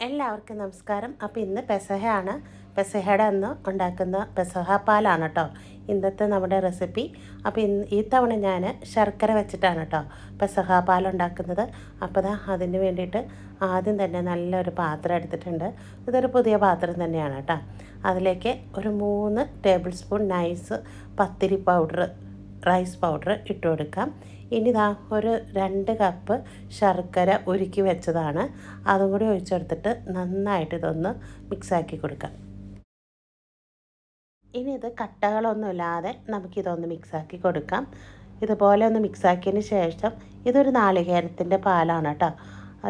എല്ലാവർക്കും നമസ്കാരം. അപ്പോൾ ഇന്ന് പെസഹയാണ്. പെസഹയുടെ അന്ന് ഉണ്ടാക്കുന്ന പെസഹ പാലാണ് കേട്ടോ ഇന്നത്തെ നമ്മുടെ റെസിപ്പി. അപ്പോൾ ഈ തവണ ഞാൻ ശർക്കര വെച്ചിട്ടാണ് കേട്ടോ പെസഹ പാലുണ്ടാക്കുന്നത്. അപ്പോൾ അതിന് വേണ്ടിയിട്ട് ആദ്യം തന്നെ നല്ലൊരു പാത്രം എടുത്തിട്ടുണ്ട്. ഇതൊരു പുതിയ പാത്രം തന്നെയാണ് കേട്ടോ. അതിലേക്ക് ഒരു 3 ടേബിൾ സ്പൂൺ നൈസ് പത്തിരി പൗഡർ, റൈസ് പൗഡർ ഇട്ട് കൊടുക്കാം. ഇനി ഒരു 2 കപ്പ് ശർക്കര ഉരുക്കി വെച്ചതാണ്. അതും കൂടി ഒഴിച്ചെടുത്തിട്ട് നന്നായിട്ട് ഇതൊന്ന് മിക്സാക്കി കൊടുക്കാം. ഇനി ഇത് കട്ടകളൊന്നുമില്ലാതെ നമുക്കിതൊന്ന് മിക്സാക്കി കൊടുക്കാം. ഇതുപോലെ ഒന്ന് മിക്സാക്കിയതിന് ശേഷം ഇതൊരു നാളികേരത്തിൻ്റെ പാലാണ് കേട്ടോ,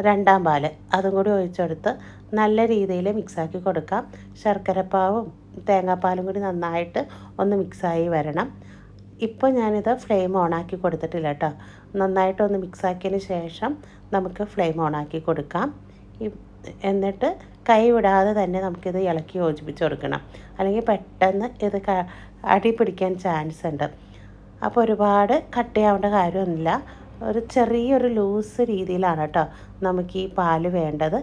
2ാം പാൽ. അതും കൂടി ഒഴിച്ചെടുത്ത് നല്ല രീതിയിൽ മിക്സാക്കി കൊടുക്കാം. ശർക്കരപ്പാവും തേങ്ങാപ്പാലും കൂടി നന്നായിട്ട് ഒന്ന് മിക്സായി വരണം. ഇപ്പോൾ ഞാനിത് ഫ്ലെയിം ഓണാക്കി കൊടുത്തിട്ടില്ല കേട്ടോ. നന്നായിട്ടൊന്ന് മിക്സാക്കിയതിന് ശേഷം നമുക്ക് ഫ്ലെയിം ഓണാക്കി കൊടുക്കാം. എന്നിട്ട് കൈ വിടാതെ തന്നെ നമുക്കിത് ഇളക്കി യോജിപ്പിച്ച് കൊടുക്കണം, അല്ലെങ്കിൽ പെട്ടെന്ന് ഇത് അടി പിടിക്കാൻ ചാൻസ് ഉണ്ട്. അപ്പോൾ ഒരുപാട് കട്ടിയാവേണ്ട കാര്യമൊന്നുമില്ല. ഒരു ചെറിയൊരു ലൂസ് രീതിയിലാണ് കേട്ടോ നമുക്ക് ഈ പാല് വേണ്ടത്.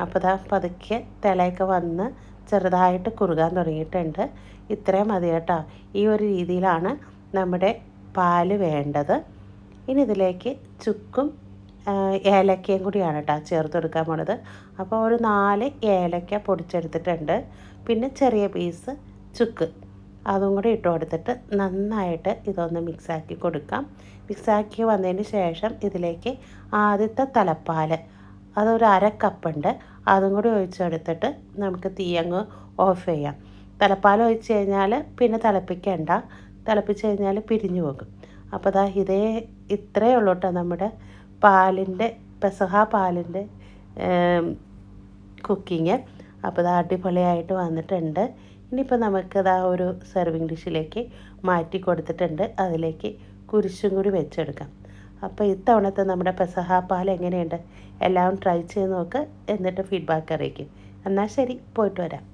അപ്പോൾ പതുക്കെ തിളയൊക്കെ വന്ന് ചെറുതായിട്ട് കുറുകാൻ തുടങ്ങിയിട്ടുണ്ട്. ഇത്രയും മതി കേട്ടോ. ഈ ഒരു രീതിയിലാണ് നമ്മുടെ പാല് വേണ്ടത്. ഇനി ഇതിലേക്ക് ചുക്കും ഏലക്കയും കൂടിയാണ് കേട്ടോ ചേർത്ത് കൊടുക്കാൻ പോണത്. അപ്പോൾ ഒരു 4 ഏലക്ക പൊടിച്ചെടുത്തിട്ടുണ്ട്. പിന്നെ ചെറിയ പീസ് ചുക്ക് അതും കൂടി ഇട്ട് കൊടുത്തിട്ട് നന്നായിട്ട് ഇതൊന്ന് മിക്സാക്കി കൊടുക്കാം. മിക്സാക്കി വന്നതിന് ശേഷം ഇതിലേക്ക് ആദ്യത്തെ തലപ്പാൽ, അതൊരു 1/2 കപ്പുണ്ട്. അതും കൂടി ഒഴിച്ചെടുത്തിട്ട് നമുക്ക് തീയങ്ങ് ഓഫ് ചെയ്യാം. തലപ്പാൽ ഒഴിച്ച് കഴിഞ്ഞാൽ പിന്നെ തിളപ്പിച്ച് കഴിഞ്ഞാൽ പിരിഞ്ഞു പോകും. അപ്പോൾ ഇത്രയേ ഉള്ളൂ കേട്ടോ നമ്മുടെ പാലിൻ്റെ പെസഹ പാലിൻ്റെ കുക്കിങ്. അപ്പോൾ അടിപൊളിയായിട്ട് വന്നിട്ടുണ്ട്. ഇനിയിപ്പോൾ നമുക്കത് ഒരു സെർവിങ് ഡിഷിലേക്ക് മാറ്റി കൊടുത്തിട്ടുണ്ട്. അതിലേക്ക് കുരിശും കൂടി വെച്ചെടുക്കാം. അപ്പോൾ ഇത്തവണത്തെ നമ്മുടെ പെസഹ പാൽ എങ്ങനെയുണ്ട് എല്ലാവരും ട്രൈ ചെയ്ത് നോക്ക്. എന്നിട്ട് ഫീഡ്ബാക്ക് അറിയിക്കും. എന്നാൽ ശരി, പോയിട്ട് വരാം.